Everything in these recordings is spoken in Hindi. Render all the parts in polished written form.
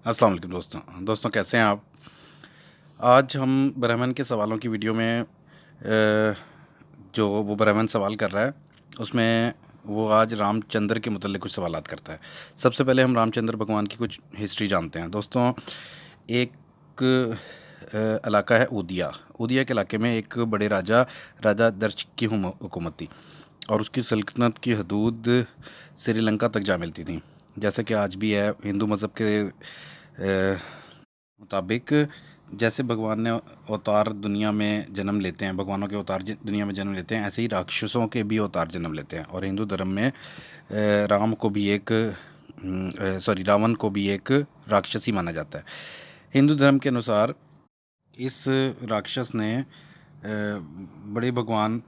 अस्सलाम वालेकुम दोस्तों कैसे हैं आप। आज हम ब्राह्मण के सवालों की वीडियो में जो वो ब्राह्मण सवाल कर रहा है उसमें वो आज रामचंद्र के मुतल्लिक़ कुछ सवालात करता है। सबसे पहले हम रामचंद्र भगवान की कुछ हिस्ट्री जानते हैं दोस्तों। एक इलाका है ऊदिया। ऊदिया के इलाके में एक बड़े राजा दर्श की हुकूमत थी और उसकी सल्तनत की हदूद श्रीलंका तक जा मिलती थी, जैसे कि आज भी है। हिंदू मज़हब के मुताबिक जैसे भगवान ने अवतार दुनिया में जन्म लेते हैं, भगवानों के अवतार दुनिया में जन्म लेते हैं, ऐसे ही राक्षसों के भी अवतार जन्म लेते हैं। और हिंदू धर्म में राम को भी एक रावण को भी एक राक्षसी माना जाता है। हिंदू धर्म के अनुसार इस राक्षस ने बड़े भगवान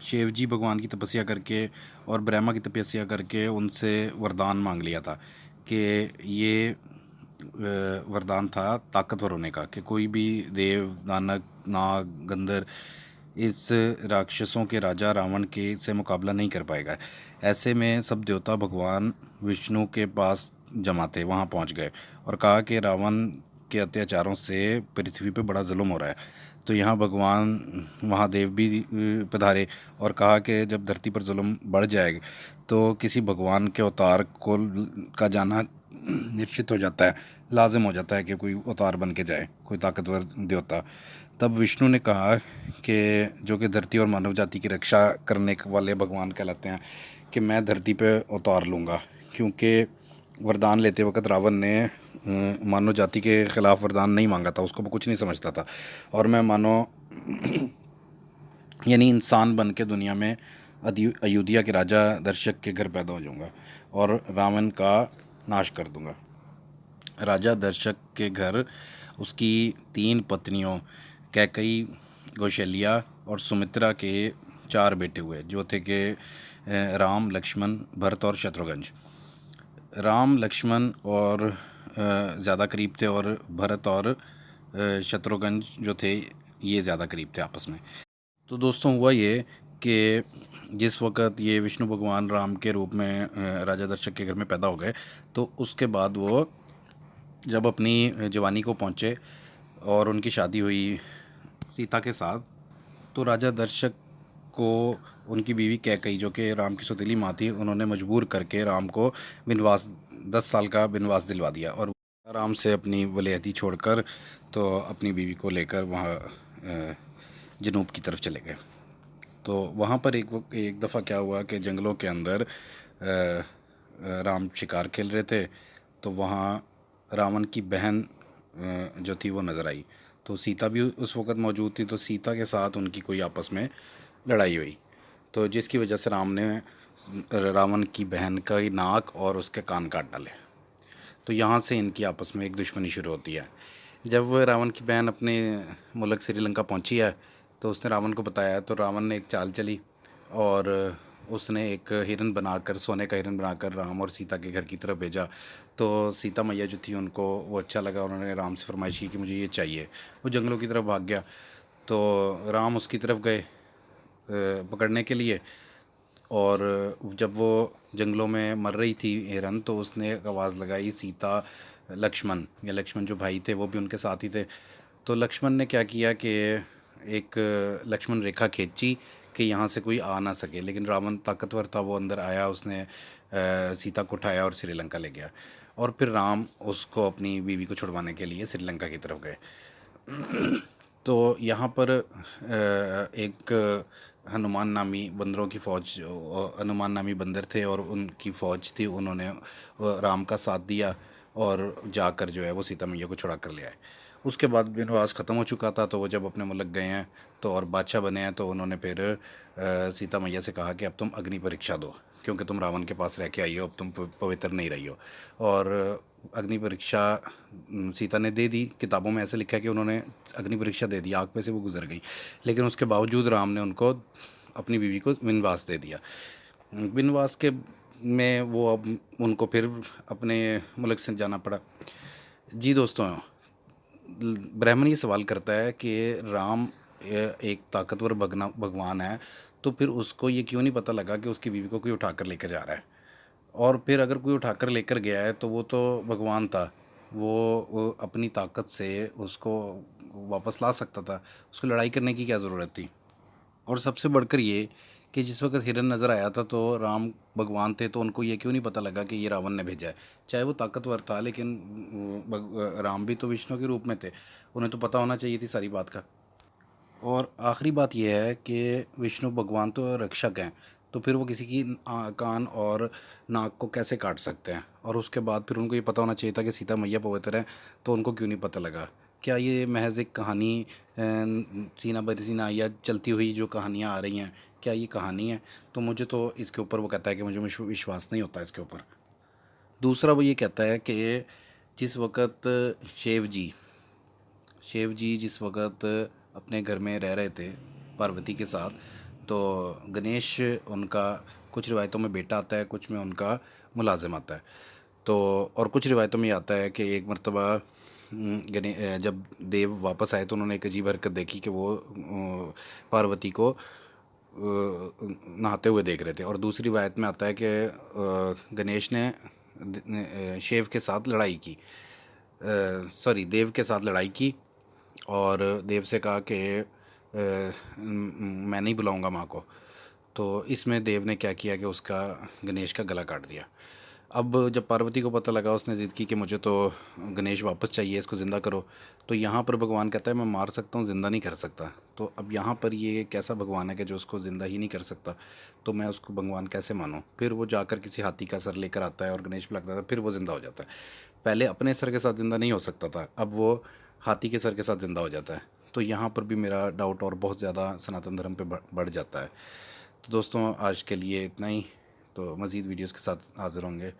शिव जी भगवान की तपस्या करके और ब्रह्मा की तपस्या करके उनसे वरदान मांग लिया था कि ये वरदान था ताकतवर होने का, कि कोई भी देव दानव नाग गंधर इस राक्षसों के राजा रावण के से मुकाबला नहीं कर पाएगा। ऐसे में सब देवता भगवान विष्णु के पास जमा थे, वहाँ पहुँच गए और कहा कि रावण के अत्याचारों से पृथ्वी पे बड़ा जुल्म हो रहा है। तो यहाँ भगवान महादेव भी पधारे और कहा कि जब धरती पर जुल्म बढ़ जाएगा तो किसी भगवान के अवतार को का जाना निश्चित हो जाता है, लाजिम हो जाता है कि कोई अवतार बन के जाए, कोई ताकतवर देवता। तब विष्णु ने कहा कि जो कि धरती और मानव जाति की रक्षा करने वाले भगवान कहलाते हैं, कि मैं धरती पे अवतार लूँगा। क्योंकि वरदान लेते वक्त रावण ने मानव जाति के ख़िलाफ़ वरदान नहीं मांगा था, उसको वो कुछ नहीं समझता था। और मैं मानो यानी इंसान बन के दुनिया में अयोध्या के राजा दर्शक के घर पैदा हो जाऊँगा और रावण का नाश कर दूँगा। राजा दर्शक के घर उसकी 3 पत्नियों कैकई, कौशल्या और सुमित्रा के 4 बेटे हुए, जो थे कि राम, लक्ष्मण, भरत और शत्रुघ्न। राम, लक्ष्मण और ज़्यादा करीब थे और भरत और शत्रुघ्न जो थे ये ज़्यादा करीब थे आपस में। तो दोस्तों हुआ ये कि जिस वक़्त ये विष्णु भगवान राम के रूप में राजा दशरथ के घर में पैदा हो गए, तो उसके बाद वो जब अपनी जवानी को पहुँचे और उनकी शादी हुई सीता के साथ, तो राजा दशरथ को उनकी बीवी कैकई, जो कि राम की सौतेली माँ थी, उन्होंने मजबूर करके राम को वनवास 10 साल का वनवास दिलवा दिया और आराम से अपनी वलीअहदी छोड़कर तो अपनी बीवी को लेकर वहाँ जनूब की तरफ चले गए। तो वहाँ पर एक दफ़ा क्या हुआ कि जंगलों के अंदर राम शिकार खेल रहे थे, तो वहाँ रावण की बहन जो थी वो नज़र आई। तो सीता भी उस वक़्त मौजूद थी, तो सीता के साथ उनकी कोई आपस में लड़ाई हुई, तो जिसकी वजह से राम ने रावण की बहन का ही नाक और उसके कान काट डाले। तो यहाँ से इनकी आपस में एक दुश्मनी शुरू होती है। जब रावण की बहन अपने मुल्क श्रीलंका पहुँची है, तो उसने रावण को बताया, तो रावण ने एक चाल चली और उसने एक हिरन बनाकर, सोने का हिरन बनाकर राम और सीता के घर की तरफ भेजा। तो सीता मैया जो थी उनको वो अच्छा लगा, उन्होंने राम से फरमाइश की कि मुझे ये चाहिए। वो जंगलों की तरफ भाग गया, तो राम उसकी तरफ गए पकड़ने के लिए। और जब वो जंगलों में मर रही थी हिरन, तो उसने एक आवाज़ लगाई, सीता लक्ष्मण, या लक्ष्मण जो भाई थे वो भी उनके साथ ही थे। तो लक्ष्मण ने क्या किया कि एक लक्ष्मण रेखा खींची कि यहाँ से कोई आ ना सके, लेकिन रावण ताकतवर था, वो अंदर आया, उसने सीता को उठाया और श्रीलंका ले गया। और फिर राम उसको अपनी बीवी को छुड़वाने के लिए श्रीलंका की तरफ गए। तो यहाँ पर एक हनुमान नामी बंदरों की फ़ौज, हनुमान नामी बंदर थे और उनकी फ़ौज थी, उन्होंने राम का साथ दिया और जाकर जो है वो सीता मैया को छुड़ा कर ले आए। उसके बाद वनवास ख़त्म हो चुका था, तो वो जब अपने मुल्क गए हैं तो और बादशाह बने हैं, तो उन्होंने फिर सीता मैया से कहा कि अब तुम अग्नि परीक्षा दो, क्योंकि तुम रावण के पास रह के आई हो, अब तुम पवित्र नहीं रही हो। और अग्नि परीक्षा सीता ने दे दी। किताबों में ऐसे लिखा है कि उन्होंने अग्नि परीक्षा दे दी, आग पे से वो गुजर गई, लेकिन उसके बावजूद राम ने उनको, अपनी बीवी को वनवास दे दिया। वनवास के में वो अब उनको फिर अपने मुल्क से जाना पड़ा। जी दोस्तों, ब्राह्मण ये सवाल करता है कि राम एक ताकतवर भगवान है, तो फिर उसको ये क्यों नहीं पता लगा कि उसकी बीवी को कोई उठाकर लेकर जा रहा है। और फिर अगर कोई उठाकर लेकर गया है तो वो तो भगवान था, वो अपनी ताकत से उसको वापस ला सकता था, उसको लड़ाई करने की क्या ज़रूरत थी। और सबसे बढ़कर ये कि जिस वक्त हिरन नज़र आया था तो राम भगवान थे, तो उनको ये क्यों नहीं पता लगा कि ये रावण ने भेजा है। चाहे वो ताकतवर था, लेकिन राम भी तो विष्णु के रूप में थे, उन्हें तो पता होना चाहिए थी सारी बात का। और आखिरी बात यह है कि विष्णु भगवान तो रक्षक हैं, तो फिर वो किसी की कान और नाक को कैसे काट सकते हैं। और उसके बाद फिर उनको ये पता होना चाहिए था कि सीता मैया पवित्र हैं, तो उनको क्यों नहीं पता लगा। क्या ये महज एक कहानी सीना बदी सीना या चलती हुई जो कहानियाँ आ रही हैं, क्या ये कहानी है? तो मुझे तो इसके ऊपर वो कहता है कि मुझे विश्वास नहीं होता इसके ऊपर। दूसरा वो ये कहता है कि जिस वक़्त शिव जी शिव जी जिस वक़्त अपने घर में रह रहे थे पार्वती के साथ, तो गणेश उनका कुछ रिवायतों में बेटा आता है, कुछ में उनका मुलाजिम आता है। तो और कुछ रिवायतों में ये आता है कि एक मर्तबा जब देव वापस आए तो उन्होंने एक अजीब हरकत देखी कि वो पार्वती को नहाते हुए देख रहे थे। और दूसरी रिवायत में आता है कि गणेश ने शिव के साथ लड़ाई की, सॉरी देव के साथ लड़ाई की, और देव से कहा कि मैं नहीं बुलाऊंगा माँ को। तो इसमें देव ने क्या किया कि उसका गणेश का गला काट दिया। अब जब पार्वती को पता लगा, उसने ज़िद की कि मुझे तो गणेश वापस चाहिए, इसको ज़िंदा करो। तो यहाँ पर भगवान कहता है मैं मार सकता हूँ, ज़िंदा नहीं कर सकता। तो अब यहाँ पर ये कैसा भगवान है कि जो उसको ज़िंदा ही नहीं कर सकता, तो मैं उसको भगवान कैसे मानूँ। फिर वो जाकर किसी हाथी का सर लेकर आता है और गणेश पे लगता है, फिर वो ज़िंदा हो जाता है। पहले अपने सर के साथ ज़िंदा नहीं हो सकता था, अब वो हाथी के सर के साथ ज़िंदा हो जाता है। तो यहाँ पर भी मेरा डाउट और बहुत ज़्यादा सनातन धर्म पे बढ़ जाता है। तो दोस्तों आज के लिए इतना ही। तो मज़ीद वीडियोज़ के साथ हाज़िर होंगे।